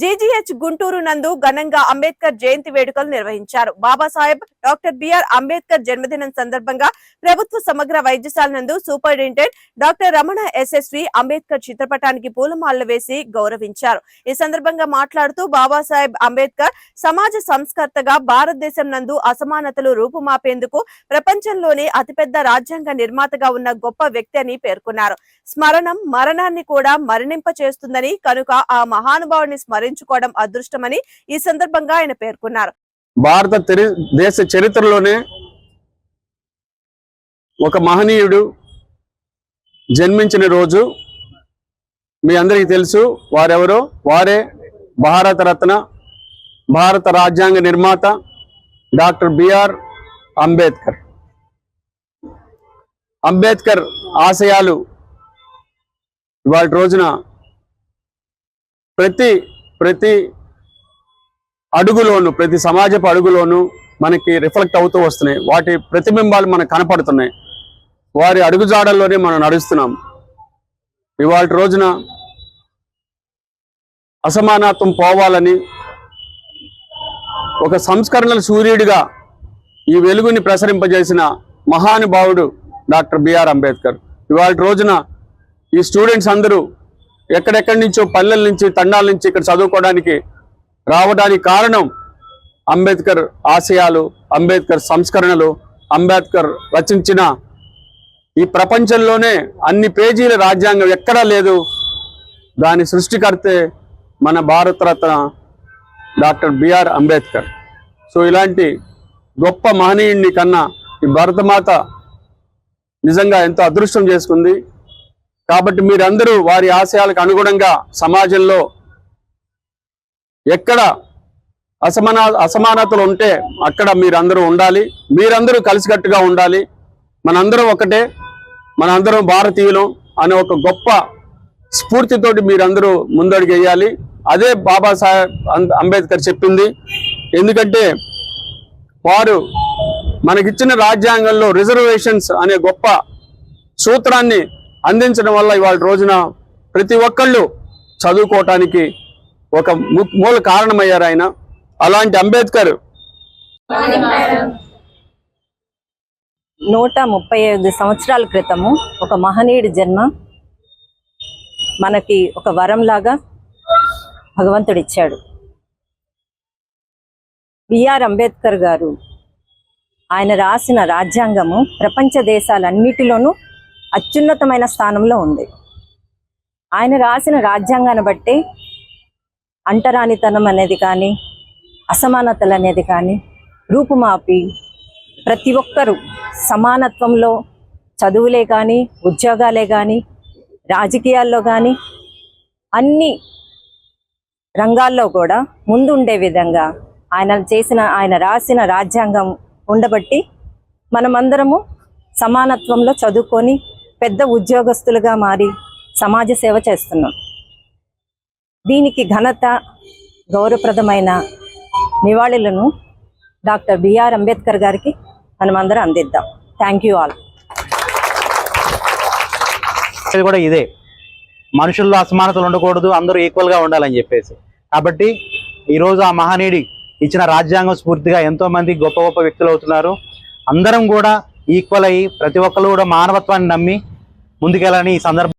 GGH Guntur నందు ఘనంగా అంబేద్కర్ జయంతి వేడుకలు నిర్వహించారు. బాబాసాహెబ్ డాక్టర్ బిఆర్ అంబేద్కర్ జన్మదినం సందర్భంగా ప్రభుత్వ సమగ్ర వైద్యశాల నందు superintendent doctor Ramana SSV Ambedkar చిత్రపటానికి పూలమాలలు వేసి గౌరవించారు. ఈ సందర్భంగా మాట్లాడుతూ బాబాసాహెబ్ అంబేద్కర్ సమాజ సంస్కర్తగా భారతదేశం నందు అసమానతలు రూపుమాపేందుకు ప్రపంచంలోనే అతిపెద్ద రాజ్యాంగ నిర్మాతగా ఉన్న గొప్ప వ్యక్తి అని పేర్కొన్నారు. స్మరణం మరణాన్ని కూడా మరణింప చేస్తుందని కనుక ఆ మహానుభావుని స్మరించుకోవడం అదృష్టమని ఈ సందర్భంగా ఆయన పేర్కొన్నారు. భారతదేశ చరిత్రలోనే ఒక మహనీయుడు జన్మించిన రోజు మీ అందరికీ తెలుసు. వారెవరో? వారే భారత రత్న, భారత రాజ్యాంగ నిర్మాత డాక్టర్ బిఆర్ అంబేద్కర్. అంబేద్కర్ ఆశయాలు ఇవాళ రోజున ప్రతి అడుగులోను, ప్రతి సమాజపు అడుగులోను మనకి రిఫ్లెక్ట్ అవుతూ వస్తున్నాయి. వాటి ప్రతిబింబాలు మనకు కనపడుతున్నాయి. వారి అడుగుజాడల్లోనే మనం నడుస్తున్నాం. ఇవాళ రోజున అసమానత్వం పోవాలని ఒక సంస్కరణల సూర్యుడిగా ఈ వెలుగుని ప్రసరింపజేసిన మహానుభావుడు డాక్టర్ బిఆర్ అంబేద్కర్. ఇవాళ రోజున ఈ స్టూడెంట్స్ అందరూ ఎక్కడెక్కడి నుంచో పల్లెల నుంచి, తండాల నుంచి ఇక్కడ చదువుకోవడానికి రావడానికి కారణం అంబేద్కర్ ఆశయాలు, అంబేద్కర్ సంస్కరణలు, అంబేద్కర్ రచించిన ఈ ప్రపంచంలోనే అన్ని పేజీల రాజ్యాంగం ఎక్కడా లేదు. దాని సృష్టికర్తే మన Bharat Ratna doctor BR Ambedkar. So ఇలాంటి గొప్ప మహనీయుడిని కన్నా ఈ భారతమాత నిజంగా ఎంతో అదృష్టం చేసుకుంది. కాబట్టి మీరందరూ వారి ఆశయాలకు అనుగుణంగా సమాజంలో ఎక్కడ అసమానతలు ఉంటే అక్కడ మీరందరూ ఉండాలి. మీరందరూ కలిసికట్టుగా ఉండాలి. మనందరం ఒకటే, మనందరం భారతీయులం అనే ఒక గొప్ప స్ఫూర్తితోటి మీరందరూ ముందడుగు వేయాలి. అదే బాబాసాహెబ్ అంబేద్కర్ చెప్పింది. ఎందుకంటే వారు మనకిచ్చిన రాజ్యాంగంలో రిజర్వేషన్స్ అనే గొప్ప సూత్రాన్ని అందించడం వల్ల ఇవాళ రోజున ప్రతి ఒక్కళ్ళు చదువుకోవటానికి ఒక మూల కారణమయ్యారు ఆయన. అలాంటి అంబేద్కర్ 135 సంవత్సరాల క్రితము ఒక మహనీయుడి జన్మ మనకి ఒక వరంలాగా భగవంతుడిచ్చాడు. బిఆర్ అంబేద్కర్ గారు ఆయన రాసిన రాజ్యాంగము ప్రపంచ దేశాలన్నిటిలోనూ అత్యున్నతమైన స్థానంలో ఉంది. ఆయన రాసిన రాజ్యాంగాన్ని బట్టి అంటరానితనం అనేది కానీ, అసమానతలు అనేది కానీ రూపుమాపి ప్రతి ఒక్కరూ సమానత్వంలో చదువులే కానీ, ఉద్యోగాలే కానీ, రాజకీయాల్లో కానీ అన్ని రంగాల్లో కూడా ముందుండే విధంగా ఆయన రాసిన రాజ్యాంగం ఉండబట్టి మనమందరము సమానత్వంలో చదువుకొని పెద్ద ఉద్యోగస్తులుగా మారి సమాజ సేవ చేస్తున్నాం. దీనికి ఘనత, గౌరవప్రదమైన నివాళులను డాక్టర్ బిఆర్ అంబేద్కర్ గారికి మనమందరం అందిద్దాం. Thank you all. కూడా ఇదే, మనుషుల్లో అసమానతలు ఉండకూడదు, అందరూ ఈక్వల్గా ఉండాలని చెప్పేసి. కాబట్టి ఈరోజు ఆ మహనీయుడి ఇచ్చిన రాజ్యాంగం స్ఫూర్తిగా ఎంతోమంది గొప్ప గొప్ప వ్యక్తులు అవుతున్నారు. అందరం కూడా ఈక్వల్ అయ్యి ప్రతి ఒక్కరు కూడా మానవత్వాన్ని నమ్మి ముందుకెళ్ళాలని ఈ సందర్భం